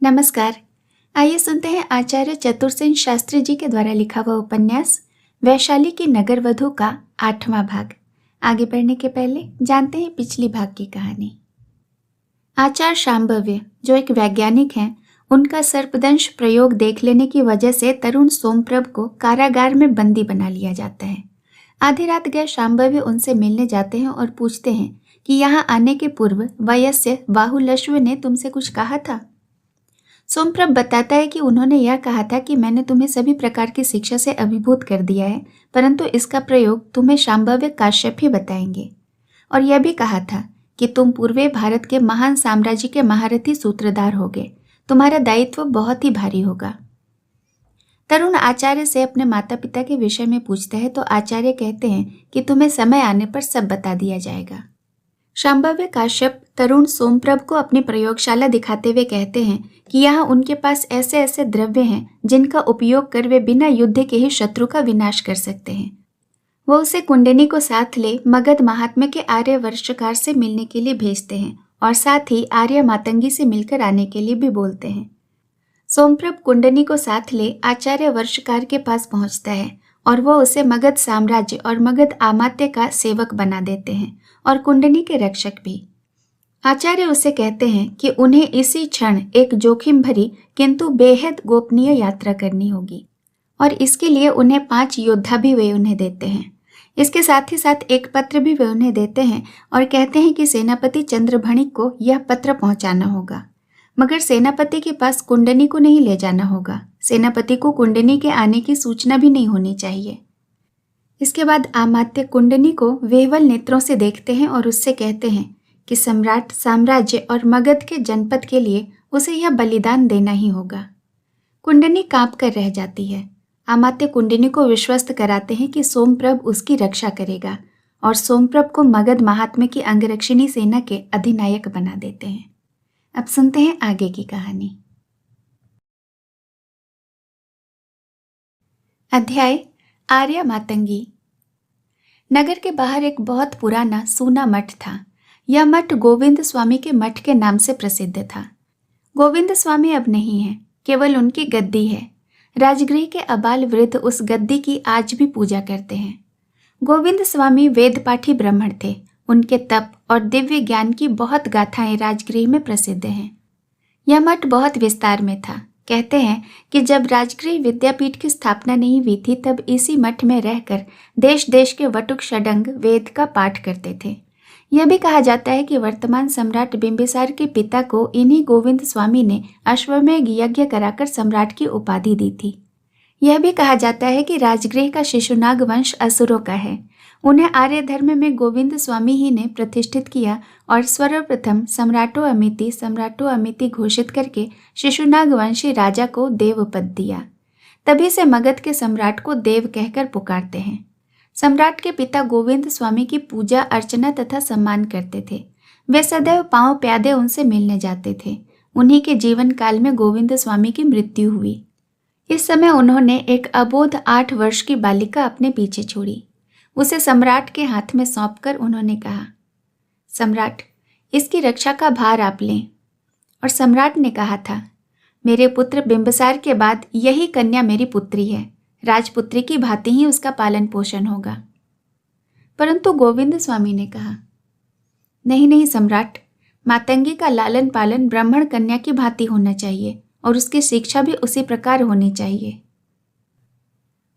नमस्कार। आइए सुनते हैं आचार्य चतुरसेन शास्त्री जी के द्वारा लिखा हुआ उपन्यास वैशाली की नगर वधू का 8वां भाग। आगे बढ़ने के पहले जानते हैं पिछली भाग की कहानी। आचार्य शांभव्य जो एक वैज्ञानिक हैं, उनका सर्पदंश प्रयोग देख लेने की वजह से तरुण सोमप्रभ को कारागार में बंदी बना लिया जाता है। आधी रात गए शांभव्य उनसे मिलने जाते हैं और पूछते हैं कि यहाँ आने के पूर्व वयस्य बाहुलश्व ने तुमसे कुछ कहा था। सोमप्रभ बताता है कि उन्होंने यह कहा था कि मैंने तुम्हें सभी प्रकार की शिक्षा से अभिभूत कर दिया है, परंतु इसका प्रयोग तुम्हें शांभव्य काश्यप ही बताएंगे। और यह भी कहा था कि तुम पूर्वी भारत के महान साम्राज्य के महारथी सूत्रधार होगे, तुम्हारा दायित्व बहुत ही भारी होगा। तरुण आचार्य से अपने माता पिता के विषय में पूछता है तो आचार्य कहते हैं कि तुम्हें समय आने पर सब बता दिया जाएगा। शांभव्य काश्यप तरुण सोमप्रभ को अपनी प्रयोगशाला दिखाते हुए कहते हैं कि यहाँ उनके पास ऐसे ऐसे द्रव्य हैं जिनका उपयोग कर वे बिना युद्ध के ही शत्रु का विनाश कर सकते हैं। वो उसे कुंडनी को साथ ले मगध महात्मा के आर्य वर्षकार से मिलने के लिए भेजते हैं और साथ ही आर्य मातंगी से मिलकर आने के लिए भी बोलते हैं। सोमप्रभ कुंडनी को साथ ले आचार्य वर्षकार के पास पहुंचता है और वह उसे मगध साम्राज्य और मगध आमात्य का सेवक बना देते हैं और कुंडनी के रक्षक भी। आचार्य उसे कहते हैं कि उन्हें इसी क्षण एक जोखिम भरी किंतु बेहद गोपनीय यात्रा करनी होगी और इसके लिए उन्हें 5 योद्धा भी वे उन्हें देते हैं। इसके साथ ही साथ एक पत्र भी वे उन्हें देते हैं और कहते हैं कि सेनापति चंद्रभणिक को यह पत्र पहुंचाना होगा, मगर सेनापति के पास कुंडनी को नहीं ले जाना होगा। सेनापति को कुंडनी के आने की सूचना भी नहीं होनी चाहिए। इसके बाद आमात्य कुंडनी को वेवल नेत्रों से देखते हैं और उससे कहते हैं कि सम्राट, साम्राज्य और मगध के जनपद के लिए उसे यह बलिदान देना ही होगा। कुंडनी कांप कर रह जाती है। आमात्य कुंडनी को विश्वस्त कराते हैं कि सोमप्रभ उसकी रक्षा करेगा और सोमप्रभ को मगध महात्मा की अंगरक्षिणी सेना के अधिनायक बना देते हैं। अब सुनते हैं आगे की कहानी। अध्याय आर्य मातंगी। नगर के बाहर एक बहुत पुराना सूना मठ था। यह मठ गोविंद स्वामी के मठ के नाम से प्रसिद्ध था। गोविंद स्वामी अब नहीं है, केवल उनकी गद्दी है। राजगृह के अबाल वृद्ध उस गद्दी की आज भी पूजा करते हैं। गोविंद स्वामी वेदपाठी ब्राह्मण थे। उनके तप और दिव्य ज्ञान की बहुत गाथाएं राजगृह में प्रसिद्ध हैं। यह मठ बहुत विस्तार में था। कहते हैं कि जब राजगृह विद्यापीठ की स्थापना नहीं हुई थी तब इसी मठ में रहकर देश देश के वटुक षडंग वेद का पाठ करते थे। यह भी कहा जाता है कि वर्तमान सम्राट बिंबिसार के पिता को इन्हीं गोविंद स्वामी ने अश्वमेध यज्ञ कराकर सम्राट की उपाधि दी थी। यह भी कहा जाता है कि राजगृह का शिशुनाग वंश असुरों का है। उन्हें आर्य धर्म में गोविंद स्वामी ही ने प्रतिष्ठित किया और सर्वप्रथम सम्राटो अमिति घोषित करके शिशुनाग वंशी राजा को देव पद दिया। तभी से मगध के सम्राट को देव कहकर पुकारते हैं। सम्राट के पिता गोविंद स्वामी की पूजा अर्चना तथा सम्मान करते थे। वे सदैव पांव प्यादे उनसे मिलने जाते थे। उन्हीं के जीवन काल में गोविंद स्वामी की मृत्यु हुई। इस समय उन्होंने एक अबोध 8 वर्ष की बालिका अपने पीछे छोड़ी। उसे सम्राट के हाथ में सौंपकर उन्होंने कहा, सम्राट, इसकी रक्षा का भार आप लें। और सम्राट ने कहा था, मेरे पुत्र बिंबिसार के बाद यही कन्या मेरी पुत्री है। राजपुत्री की भांति ही उसका पालन पोषण होगा। परंतु गोविंद स्वामी ने कहा, नहीं नहीं सम्राट, मातंगी का लालन पालन ब्राह्मण कन्या की भांति होना चाहिए और उसकी शिक्षा भी उसी प्रकार होनी चाहिए।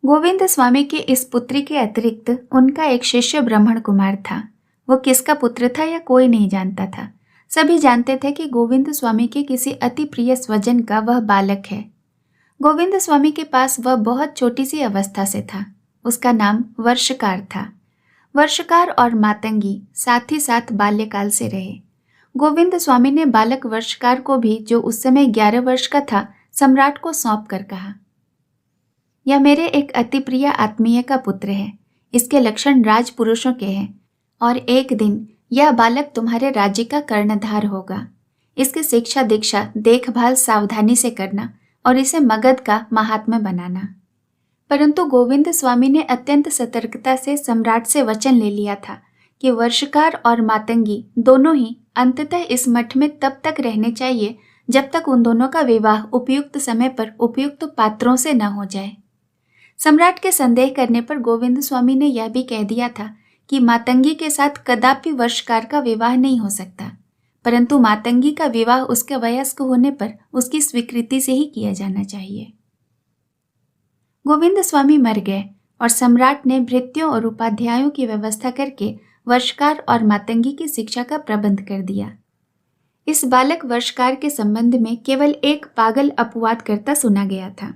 गोविंद स्वामी की इस पुत्री के अतिरिक्त उनका एक शिष्य ब्राह्मण कुमार था। वो किसका पुत्र था या कोई नहीं जानता था। सभी जानते थे कि गोविंद स्वामी के किसी अति प्रिय स्वजन का वह बालक है। गोविंद स्वामी के पास वह बहुत छोटी सी अवस्था से था। उसका नाम वर्षकार था। वर्षकार और मातंगी साथ ही साथ बाल्यकाल से रहे। गोविंद स्वामी ने बालक वर्षकार को भी, जो उस समय 11 वर्ष का था, सम्राट को सौंप कर कहा, यह मेरे एक अति प्रिय आत्मीय का पुत्र है। इसके लक्षण राजपुरुषों के हैं और एक दिन यह बालक तुम्हारे राज्य का कर्णधार होगा। इसकी शिक्षा दीक्षा देखभाल सावधानी से करना और इसे मगध का महात्मा बनाना। परंतु गोविंद स्वामी ने अत्यंत सतर्कता से सम्राट से वचन ले लिया था कि वर्षकार और मातंगी दोनों ही अंततः इस मठ में तब तक रहने चाहिए जब तक उन दोनों का विवाह उपयुक्त समय पर उपयुक्त पात्रों से न हो जाए। सम्राट के संदेह करने पर गोविंद स्वामी ने यह भी कह दिया था कि मातंगी के साथ कदापि वर्षकार का विवाह नहीं हो सकता, परंतु मातंगी का विवाह उसके वयस्क होने पर उसकी स्वीकृति से ही किया जाना चाहिए। गोविंद स्वामी मर गए और सम्राट ने भृत्यों और उपाध्यायों की व्यवस्था करके वर्षकार और मातंगी की शिक्षा का प्रबंध कर दिया। इस बालक वर्षकार के संबंध में केवल एक पागल अपवाद करता सुना गया था।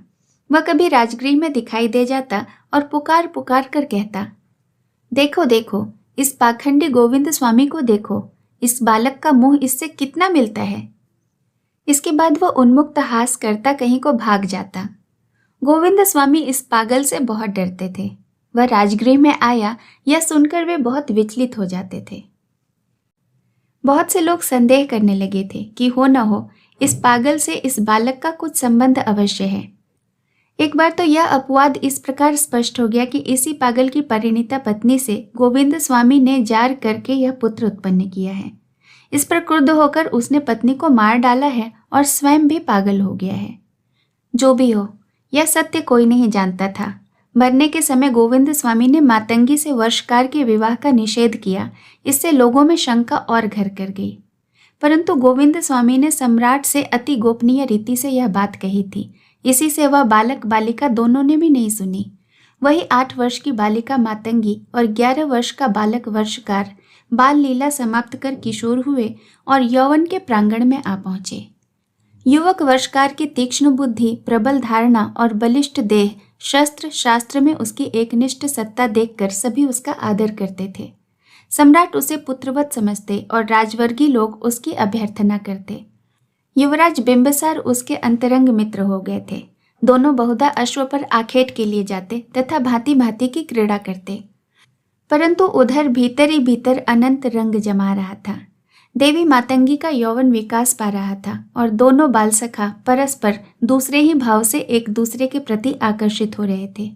वह कभी राजगृह में दिखाई दे जाता और पुकार पुकार कर कहता, देखो देखो, इस पाखंडी गोविंद स्वामी को देखो, इस बालक का मुंह इससे कितना मिलता है। इसके बाद वह उन्मुक्त हास करता कहीं को भाग जाता। गोविंद स्वामी इस पागल से बहुत डरते थे। वह राजगृह में आया यह सुनकर वे बहुत विचलित हो जाते थे। बहुत से लोग संदेह करने लगे थे कि हो न हो इस पागल से इस बालक का कुछ संबंध अवश्य है। एक बार तो यह अपवाद इस प्रकार स्पष्ट हो गया कि इसी पागल की परिणीता पत्नी से गोविंद स्वामी ने जार करके यह पुत्र उत्पन्न किया है। इस पर क्रुद्ध होकर उसने पत्नी को मार डाला है और स्वयं भी पागल हो गया है। जो भी हो, यह सत्य कोई नहीं जानता था। मरने के समय गोविंद स्वामी ने मातंगी से वर्षकार के विवाह का निषेध किया। इससे लोगों में शंका और घर कर गई। परंतु गोविंद स्वामी ने सम्राट से अति गोपनीय रीति से यह बात कही थी। इसी से वह बालक बालिका दोनों ने भी नहीं सुनी। वही 8 वर्ष की बालिका मातंगी और 11 वर्ष का बालक वर्षकार बाल लीला समाप्त कर किशोर हुए और यौवन के प्रांगण में आ पहुंचे। युवक वर्षकार की तीक्ष्ण बुद्धि, प्रबल धारणा और बलिष्ठ देह, शस्त्र शास्त्र में उसकी एकनिष्ठ सत्ता देखकर सभी उसका आदर करते थे। सम्राट उसे पुत्रवत समझते और राजवर्गीय लोग उसकी अभ्यर्थना करते। युवराज बिंबिसार उसके अंतरंग मित्र हो गए थे। दोनों बहुधा अश्व पर आखेट के लिए जाते तथा भांति भांति की क्रीड़ा करते। परंतु उधर भीतर ही भीतर अनंत रंग जमा रहा था। देवी मातंगी का यौवन विकास पा रहा था और दोनों बाल सखा परस्पर दूसरे ही भाव से एक दूसरे के प्रति आकर्षित हो रहे थे।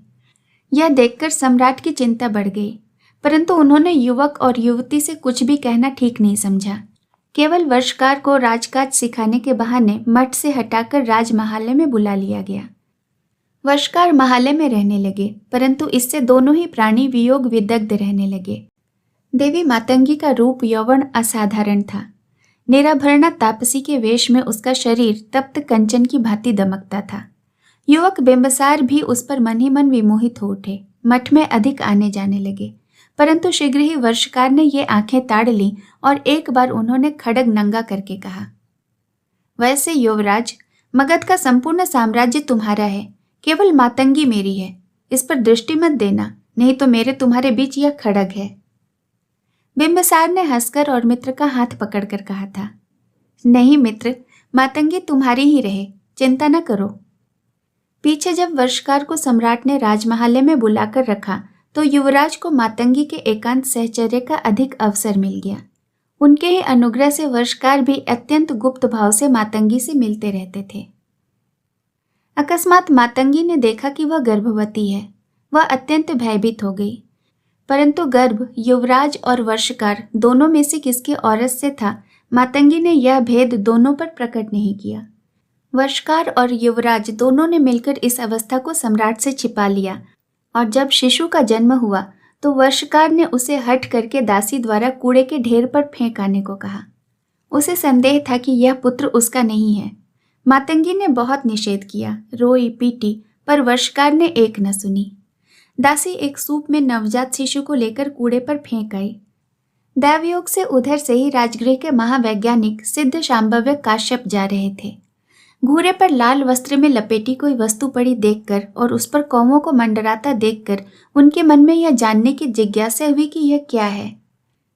यह देखकर सम्राट की चिंता बढ़ गई, परंतु उन्होंने युवक और युवती से कुछ भी कहना ठीक नहीं समझा। केवल वर्षकार को राजकाज सिखाने के बहाने मठ से हटाकर राजमहालय में बुला लिया गया। वर्षकार महालय में रहने लगे, परंतु इससे दोनों ही प्राणी वियोग विदग्ध रहने लगे। देवी मातंगी का रूप यौवन असाधारण था। निराभरणा तापसी के वेश में उसका शरीर तप्त कंचन की भांति दमकता था। युवक बिंबिसार भी उस पर मन ही मन विमोहित हो उठे। मठ में अधिक आने जाने लगे, परंतु शीघ्र ही वर्षकार ने ये आंखें ताड़ ली और एक बार उन्होंने खड़ग नंगा करके कहा, वैसे युवराज, मगध का संपूर्ण साम्राज्य तुम्हारा है, केवल मातंगी मेरी है। इस पर दृष्टि मत देना, नहीं तो मेरे तुम्हारे बीच यह खड़ग है। बिंबिसार ने हंसकर और मित्र का हाथ पकड़कर कहा था, नहीं मित्र, मातंगी तुम्हारी ही रहे, चिंता न करो। पीछे जब वर्षकार को सम्राट ने राजमहालय में बुलाकर रखा तो युवराज को मातंगी के एकांत सहचर्य का अधिक अवसर मिल गया। उनके ही अनुग्रह से वर्षकार भी अत्यंत गुप्त भाव से मातंगी से मिलते रहते थे। अकस्मात मातंगी ने देखा कि वह गर्भवती है। वह अत्यंत भयभीत हो गई, परंतु गर्भ युवराज और वर्षकार दोनों में से किसके औरत से था, मातंगी ने यह भेद दोनों पर प्रकट नहीं किया। वर्षकार और युवराज दोनों ने मिलकर इस अवस्था को सम्राट से छिपा लिया और जब शिशु का जन्म हुआ तो वर्षकार ने उसे हट करके दासी द्वारा कूड़े के ढेर पर फेंक आने को कहा। उसे संदेह था कि यह पुत्र उसका नहीं है। मातंगी ने बहुत निषेध किया, रोई पीटी, पर वर्षकार ने एक न सुनी। दासी एक सूप में नवजात शिशु को लेकर कूड़े पर फेंक आई। दैवयोग से उधर से ही राजगृह के महावैज्ञानिक सिद्ध शांभव्य काश्यप जा रहे थे। घूरे पर लाल वस्त्र में लपेटी कोई वस्तु पड़ी देखकर और उस पर कौवों को मंडराता देखकर उनके मन में यह जानने की जिज्ञासा हुई कि यह क्या है।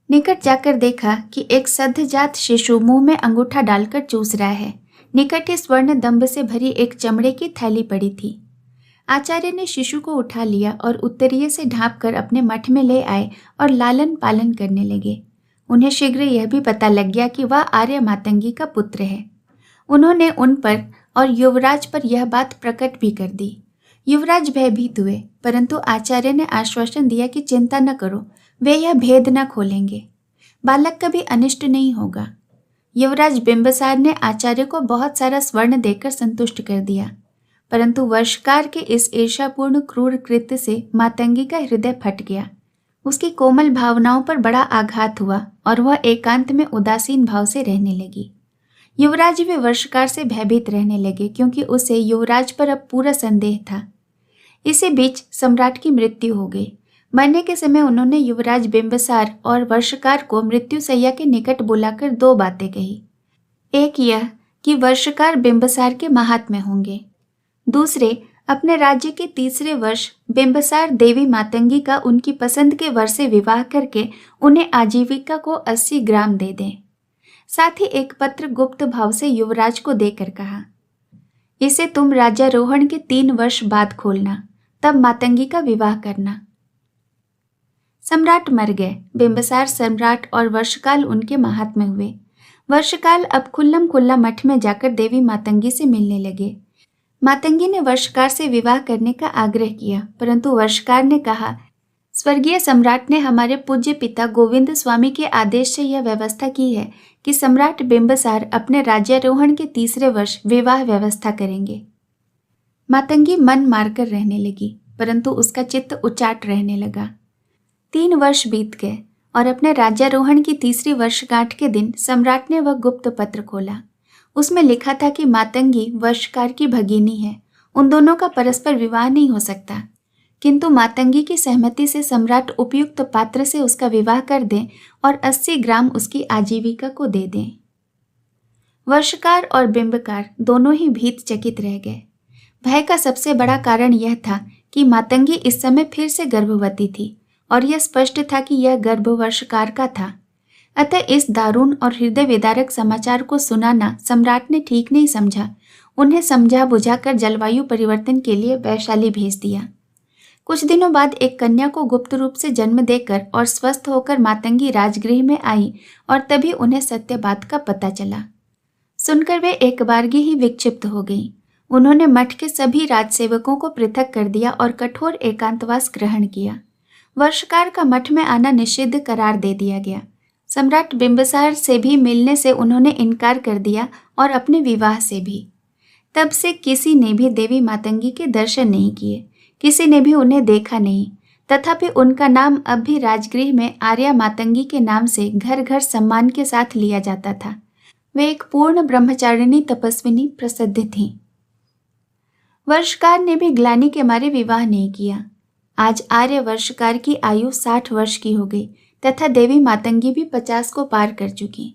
निकट जाकर देखा कि एक सद्यजात शिशु मुंह में अंगूठा डालकर चूस रहा है। निकट ही स्वर्ण दंभ से भरी एक चमड़े की थैली पड़ी थी। आचार्य ने शिशु को उठा लिया और उत्तरीय से ढांप कर अपने मठ में ले आए और लालन पालन करने लगे। उन्हें शीघ्र यह भी पता लग गया कि वह आर्य मातंगी का पुत्र है। उन्होंने उन पर और युवराज पर यह बात प्रकट भी कर दी। युवराज भयभीत हुए, परंतु आचार्य ने आश्वासन दिया कि चिंता न करो, वे यह भेद न खोलेंगे, बालक कभी अनिष्ट नहीं होगा। युवराज बिंबिसार ने आचार्य को बहुत सारा स्वर्ण देकर संतुष्ट कर दिया, परंतु वर्षकार के इस ईर्ष्यापूर्ण क्रूर कृत्य से मातंगी का हृदय फट गया। उसकी कोमल भावनाओं पर बड़ा आघात हुआ और वह एकांत में उदासीन भाव से रहने लगी। युवराज भी वर्षकार से भयभीत रहने लगे, क्योंकि उसे युवराज पर अब पूरा संदेह था। इसी बीच सम्राट की मृत्यु हो गई। मरने के समय उन्होंने युवराज बिंबिसार और वर्षकार को मृत्युशैया के निकट बुलाकर दो बातें कही। एक यह कि वर्षकार बिंबिसार के महात्म्य होंगे, दूसरे अपने राज्य के तीसरे वर्ष बिंबिसार देवी मातंगी का उनकी पसंद के वर से विवाह करके उन्हें आजीविका को 80 ग्राम दे दें। साथ ही एक पत्र गुप्त भाव से युवराज को देकर कहा, इसे तुम राज्यारोहण के 3 वर्ष बाद खोलना, तब मातंगी का विवाह करना। सम्राट मर गए। बिंबिसार सम्राट और वर्षकाल उनके महात्म्य हुए। वर्षकाल अब खुल्लम खुल्ला मठ में जाकर देवी मातंगी से मिलने लगे। मातंगी ने वर्षकार से विवाह करने का आग्रह किया, परंतु वर्षकार ने कहा, स्वर्गीय सम्राट ने हमारे पूज्य पिता गोविंद स्वामी के आदेश से यह व्यवस्था की है कि सम्राट बिंबिसार अपने राज्यारोहण के तीसरे वर्ष विवाह व्यवस्था करेंगे। मातंगी मन मारकर रहने लगी, परंतु उसका चित्त उचाट रहने लगा। 3 वर्ष बीत गए और अपने राज्यारोहण की तीसरी वर्षगांठ के दिन सम्राट ने वह गुप्त पत्र खोला। उसमें लिखा था कि मातंगी वर्षकार की भगिनी है, उन दोनों का परस्पर विवाह नहीं हो सकता, किंतु मातंगी की सहमति से सम्राट उपयुक्त पात्र से उसका विवाह कर दें और 80 ग्राम उसकी आजीविका को दे दें। वर्षकार और बिंबकार दोनों ही भीतचकित रह गए। भय का सबसे बड़ा कारण यह था कि मातंगी इस समय फिर से गर्भवती थी और यह स्पष्ट था कि यह गर्भ वर्षकार का था। अतः इस दारुण और हृदय विदारक समाचार को सुनाना सम्राट ने ठीक नहीं समझा। उन्हें समझा बुझाकर जलवायु परिवर्तन के लिए वैशाली भेज दिया। कुछ दिनों बाद एक कन्या को गुप्त रूप से जन्म देकर और स्वस्थ होकर मातंगी राजगृह में आई और तभी उन्हें सत्य बात का पता चला। सुनकर वे एक बारगी ही विक्षिप्त हो गई। उन्होंने मठ के सभी राजसेवकों को पृथक कर दिया और कठोर एकांतवास ग्रहण किया। वर्षकार का मठ में आना निषिद्ध करार दे दिया गया। सम्राट बिंबिसार से भी मिलने से उन्होंने इनकार कर दिया और अपने विवाह से भी। तब से किसी ने भी देवी मातंगी के दर्शन नहीं किए, किसी ने भी उन्हें देखा नहीं। तथापि उनका नाम अब भी राजगृह में आर्या मातंगी के नाम से घर घर सम्मान के साथ लिया जाता था। वे एक पूर्ण ब्रह्मचारिणी तपस्विनी प्रसिद्ध थीं। वर्षकार ने भी ग्लानि के मारे विवाह नहीं किया। आज आर्य वर्षकार की आयु 60 वर्ष की हो गई तथा देवी मातंगी भी 50 को पार कर चुकी।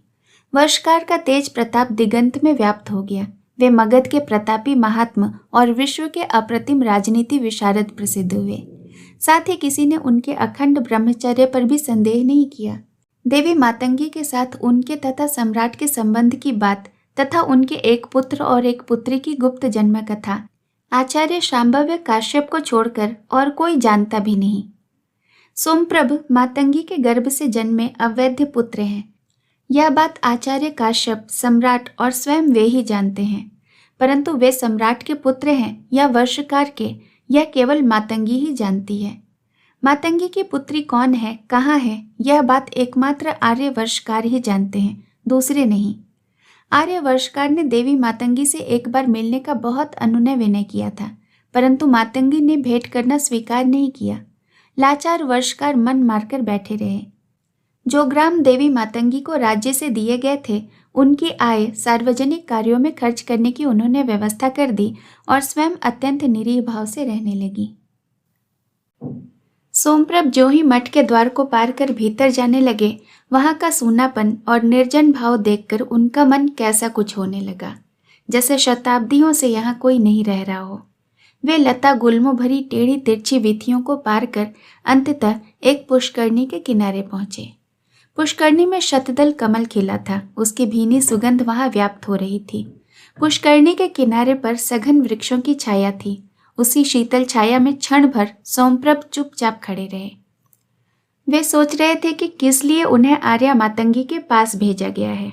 वर्षकार का तेज प्रताप दिगंत में व्याप्त हो गया। वे मगध के प्रतापी महात्मा और विश्व के अप्रतिम राजनीति विशारद प्रसिद्ध हुए। साथ ही किसी ने उनके अखंड ब्रह्मचर्य पर भी संदेह नहीं किया। देवी मातंगी के साथ उनके तथा सम्राट के संबंध की बात तथा उनके एक पुत्र और एक पुत्री की गुप्त जन्म कथा आचार्य शांभव्य काश्यप को छोड़कर और कोई जानता भी नहीं। सोमप्रभ मातंगी के गर्भ से जन्मे अवैध पुत्र हैं। यह बात आचार्य काश्यप, सम्राट और स्वयं वे ही जानते हैं, परंतु वे सम्राट के पुत्र हैं या वर्षकार के, यह केवल मातंगी ही जानती है। मातंगी की पुत्री कौन है, कहाँ है, यह बात एकमात्र आर्य वर्षकार ही जानते हैं, दूसरे नहीं। आर्य वर्षकार ने देवी मातंगी से एक बार मिलने का बहुत अनुनय विनय किया था, परंतु मातंगी ने भेंट करना स्वीकार नहीं किया। लाचार वर्षकार मन मारकर बैठे रहे। जो ग्राम देवी मातंगी को राज्य से दिए गए थे, उनकी आय सार्वजनिक कार्यों में खर्च करने की उन्होंने व्यवस्था कर दी और स्वयं अत्यंत निरीह भाव से रहने लगी। सोमप्रभ जो ही मठ के द्वार को पार कर भीतर जाने लगे, वहां का सूनापन और निर्जन भाव देखकर उनका मन कैसा कुछ होने लगा, जैसे शताब्दियों से यहाँ कोई नहीं रह रहा हो। वे लता गुल्मों भरी टेढ़ी तिरछी वीथियों को पार कर अंततः एक पुष्करणी के किनारे पहुंचे। पुष्करणी में शतदल कमल खिला था, उसकी भीनी सुगंध वहां व्याप्त हो रही थी। पुष्करणी के किनारे पर सघन वृक्षों की छाया थी। उसी शीतल छाया में क्षण भर सोमप्रभ चुपचाप खड़े रहे। वे सोच रहे थे कि किस लिए उन्हें आर्या मातंगी के पास भेजा गया है।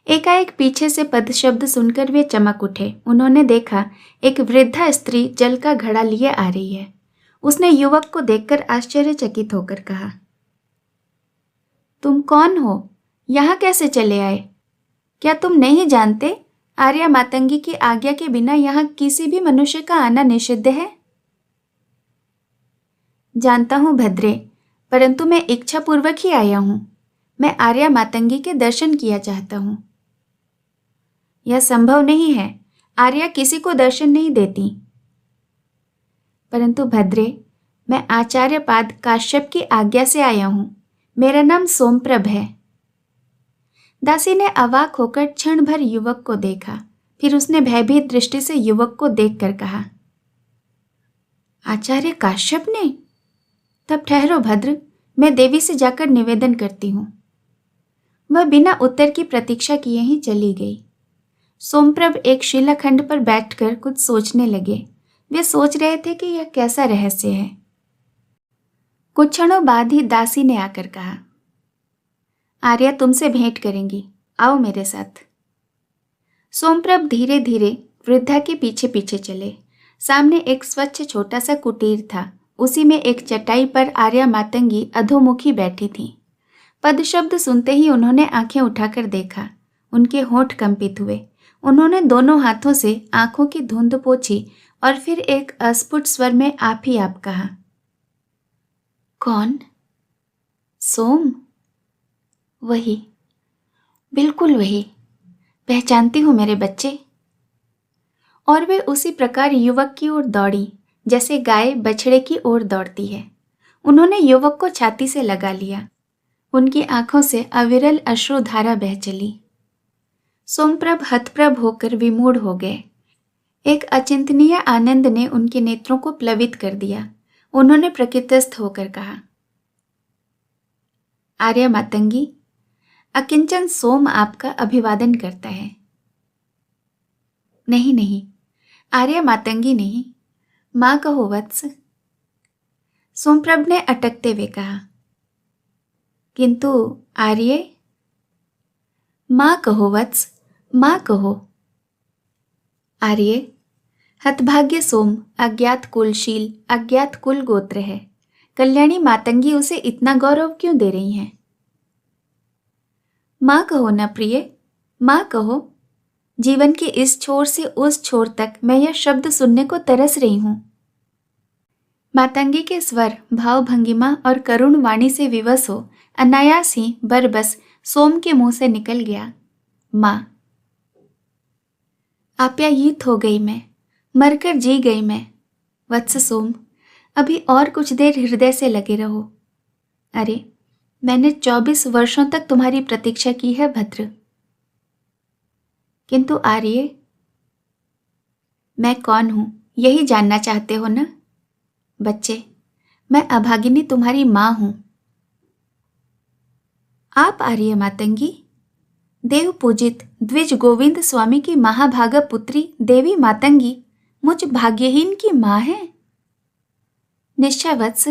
एकाएक पीछे से पद शब्द सुनकर वे चमक उठे। उन्होंने देखा एक वृद्धा स्त्री जल का घड़ा लिए आ रही है। उसने युवक को देखकर आश्चर्यचकित होकर कहा, तुम कौन हो? यहाँ कैसे चले आए? क्या तुम नहीं जानते आर्या मातंगी की आज्ञा के बिना यहाँ किसी भी मनुष्य का आना निषिद्ध है? जानता हूँ भद्रे, परंतु मैं इच्छापूर्वक ही आया हूँ। मैं आर्या मातंगी के दर्शन किया चाहता हूँ। यह संभव नहीं है। आर्या किसी को दर्शन नहीं देती। परंतु भद्रे, मैं आचार्य पाद काश्यप की आज्ञा से आया हूँ। मेरा नाम सोमप्रभ है। दासी ने अवाक होकर क्षण भर युवक को देखा, फिर उसने भयभीत दृष्टि से युवक को देखकर कहा, आचार्य काश्यप ने? तब ठहरो भद्र, मैं देवी से जाकर निवेदन करती हूँ। वह बिना उत्तर की प्रतीक्षा किए ही चली गई। सोमप्रभ एक शिलाखंड पर बैठकर कुछ सोचने लगे। वे सोच रहे थे कि यह कैसा रहस्य है। कुछ क्षणों बाद ही दासी ने आकर कहा, आर्या तुमसे भेंट करेंगी, आओ मेरे साथ। सोमप्रभ धीरे धीरे वृद्धा के पीछे पीछे चले। सामने एक स्वच्छ छोटा सा कुटीर था। उसी में एक चटाई पर आर्या मातंगी अधोमुखी बैठी थी। पद शब्द सुनते ही उन्होंने आंखें उठाकर देखा। उनके होंठ कंपित हुए। उन्होंने दोनों हाथों से आंखों की धुंध पोंछी और फिर एक अस्फुट स्वर में आप ही आप कहा, कौन? सोम? वही, बिल्कुल वही। पहचानती हूँ मेरे बच्चे। और वे उसी प्रकार युवक की ओर दौड़ी जैसे गाय बछड़े की ओर दौड़ती है। उन्होंने युवक को छाती से लगा लिया। उनकी आंखों से अविरल अश्रुधारा बह चली। सोमप्रभ हतप्रभ होकर विमूढ़ हो गए। एक अचिंतनीय आनंद ने उनके नेत्रों को प्लवित कर दिया। उन्होंने प्रकृतिस्थ होकर कहा, आर्या मातंगी, अकिंचन सोम आपका अभिवादन करता है। नहीं नहीं, आर्या मातंगी नहीं, माँ कहो वत्स। सोमप्रभ ने अटकते हुए कहा, किंतु आर्य? माँ कहो वत्स, माँ कहो। आर्य, हतभाग्य सोम अज्ञात कुलशील अज्ञात कुल गोत्र है। कल्याणी मातंगी उसे इतना गौरव क्यों दे रही हैं? माँ कहो ना प्रिय, माँ कहो। जीवन के इस छोर से उस छोर तक मैं यह शब्द सुनने को तरस रही हूँ। मातंगी के स्वर, भाव भंगिमा और करुण वाणी से विवश हो अनायास ही बरबस सोम के मुंह से निकल गया, माँ। आप्यायित हो गई मैं, मरकर जी गई मैं। वत्स सोम, अभी और कुछ देर हृदय से लगे रहो। अरे, मैंने 24 वर्षों तक तुम्हारी प्रतीक्षा की है भद्र। किंतु आर्य, मैं कौन हूं यही जानना चाहते हो ना? बच्चे, मैं अभागिनी तुम्हारी मां हूं। आप आर्य मातंगी, देव पूजित द्विज गोविंद स्वामी की महाभागा पुत्री देवी मातंगी मुझ भाग्यहीन की मां है? निश्चय वत्स,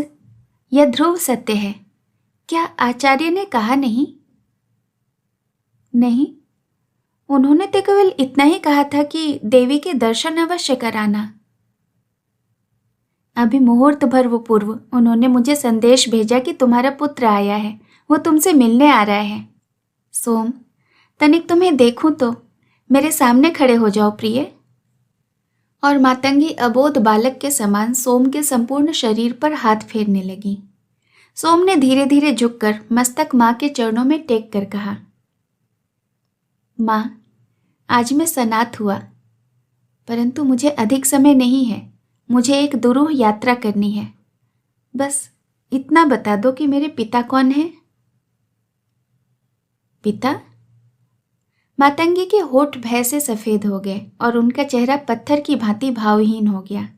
यह ध्रुव सत्य है। क्या आचार्य ने कहा नहीं? नहीं, उन्होंने तो केवल इतना ही कहा था कि देवी के दर्शन अवश्य कराना। अभी मुहूर्त भर वो पूर्व उन्होंने मुझे संदेश भेजा कि तुम्हारा पुत्र आया है, वो तुमसे मिलने आ रहा है। सोम, तनिक तुम्हें देखूं तो मेरे सामने खड़े हो जाओ प्रिय। और मातंगी अबोध बालक के समान सोम के संपूर्ण शरीर पर हाथ फेरने लगी। सोम ने धीरे धीरे झुककर मस्तक माँ के चरणों में टेक कर कहा, माँ, आज मैं सनाथ हुआ, परंतु मुझे अधिक समय नहीं है। मुझे एक दुरूह यात्रा करनी है। बस इतना बता दो कि मेरे पिता कौन हैं? पिता? मातंगी के होठ भय से सफेद हो गए और उनका चेहरा पत्थर की भांति भावहीन हो गया।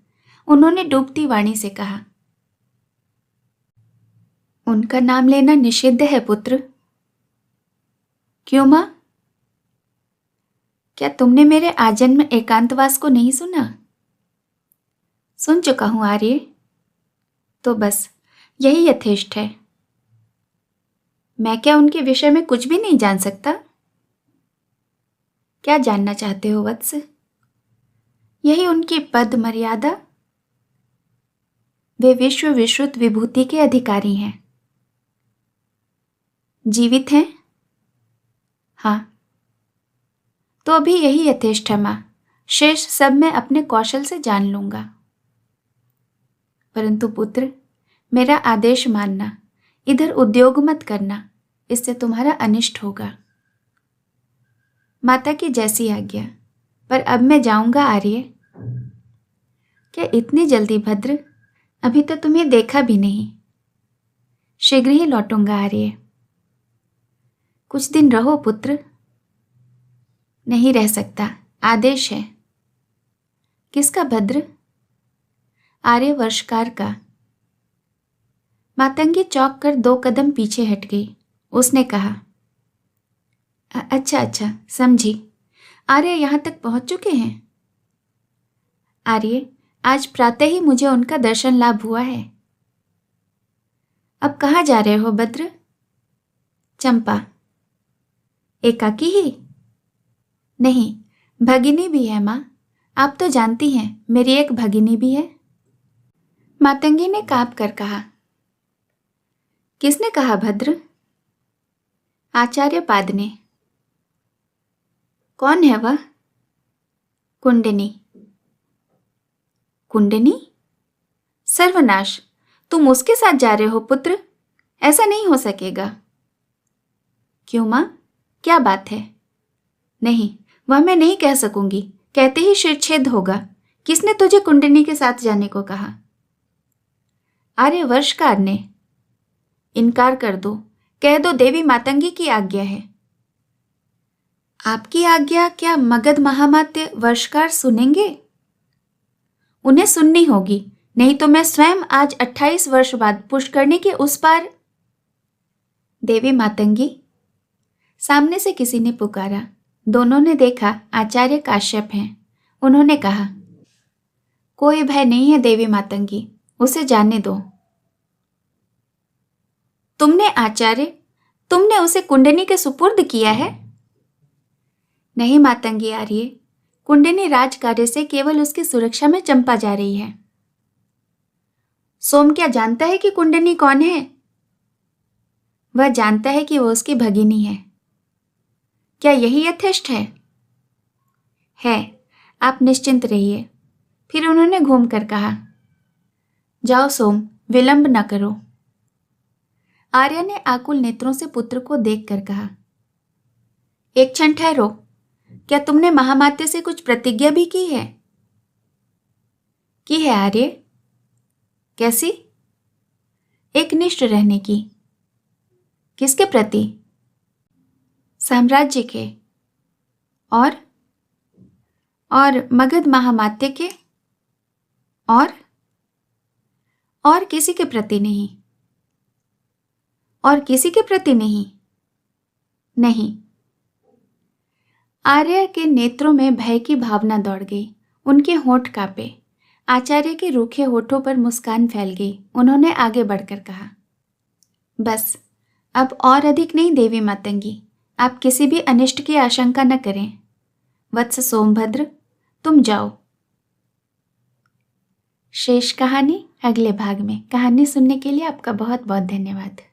उन्होंने डूबती वाणी से कहा, उनका नाम लेना निषिद्ध है पुत्र। क्यों मां? क्या तुमने मेरे आजन्म एकांतवास को नहीं सुना? सुन चुका हूं आर्य। तो बस यही यथेष्ट है। मैं क्या उनके विषय में कुछ भी नहीं जान सकता? क्या जानना चाहते हो वत्स? यही उनकी पद मर्यादा? वे विश्व विश्रुत विभूति के अधिकारी हैं। जीवित हैं? हाँ, तो अभी यही यथेष्ट है माँ, शेष सब मैं अपने कौशल से जान लूंगा। परंतु पुत्र, मेरा आदेश मानना, इधर उद्योग मत करना, इससे तुम्हारा अनिष्ट होगा। माता की जैसी आज्ञा, पर अब मैं जाऊंगा आर्य। क्या इतनी जल्दी भद्र? अभी तो तुम्हें देखा भी नहीं। शीघ्र ही लौटूंगा आर्य। कुछ दिन रहो पुत्र। नहीं रह सकता, आदेश है। किसका भद्र? आर्य वर्षकार का। मातंगी चौंक कर 2 कदम पीछे हट गई। उसने कहा, अच्छा, समझी। आर्य यहाँ तक पहुंच चुके हैं? आर्य, आज प्रातः ही मुझे उनका दर्शन लाभ हुआ है। अब कहाँ जा रहे हो भद्र? चंपा। एकाकी ही? नहीं, भगिनी भी है माँ। आप तो जानती हैं, मेरी एक भगिनी भी है। मातंगी ने काँप कर कहा। किसने कहा भद्र? आचार्य पाद ने। कौन है वह? कुंडनी। कुंडनी? सर्वनाश, तुम उसके साथ जा रहे हो पुत्र? ऐसा नहीं हो सकेगा। क्यों माँ, क्या बात है? नहीं, वह मैं नहीं कह सकूंगी। कहते ही शिरच्छेद होगा। किसने तुझे कुंडनी के साथ जाने को कहा? आर्य वर्षकार ने। इनकार कर दो, कह दो देवी मातंगी की आज्ञा है। आपकी आज्ञा क्या मगध महामात्य वर्षकार सुनेंगे? उन्हें सुननी होगी, नहीं तो मैं स्वयं आज 28 वर्ष बाद पुष्करणी के उस पार। देवी मातंगी, सामने से किसी ने पुकारा। दोनों ने देखा आचार्य काश्यप हैं। उन्होंने कहा, कोई भय नहीं है देवी मातंगी, उसे जाने दो। तुमने आचार्य, तुमने उसे कुंडनी के सुपुर्द किया है? नहीं मातंगी आर्य, कुंडनी राजकार्य से केवल उसकी सुरक्षा में चंपा जा रही है। सोम क्या जानता है कि कुंडनी कौन है? वह जानता है कि वो उसकी भगिनी है। क्या यही यथेष्ट है? है, आप निश्चिंत रहिए। फिर उन्होंने घूमकर कहा, जाओ सोम, विलंब न करो। आर्या ने आकुल नेत्रों से पुत्र को देखकर कहा, एक क्षण ठहरो, क्या तुमने महामात्य से कुछ प्रतिज्ञा भी की है? की है आर्य। कैसी? एकनिष्ठ रहने की। किसके प्रति? साम्राज्य के। और मगध महामात्य के? और किसी के प्रति नहीं। और किसी के प्रति नहीं? नहीं। आर्य के नेत्रों में भय की भावना दौड़ गई। उनके होंठ कांपे। आचार्य के रूखे होठों पर मुस्कान फैल गई। उन्होंने आगे बढ़कर कहा, बस, अब और अधिक नहीं देवी मातंगी, आप किसी भी अनिष्ट की आशंका न करें। वत्स सोमभद्र, तुम जाओ। शेष कहानी अगले भाग में। कहानी सुनने के लिए आपका बहुत बहुत धन्यवाद।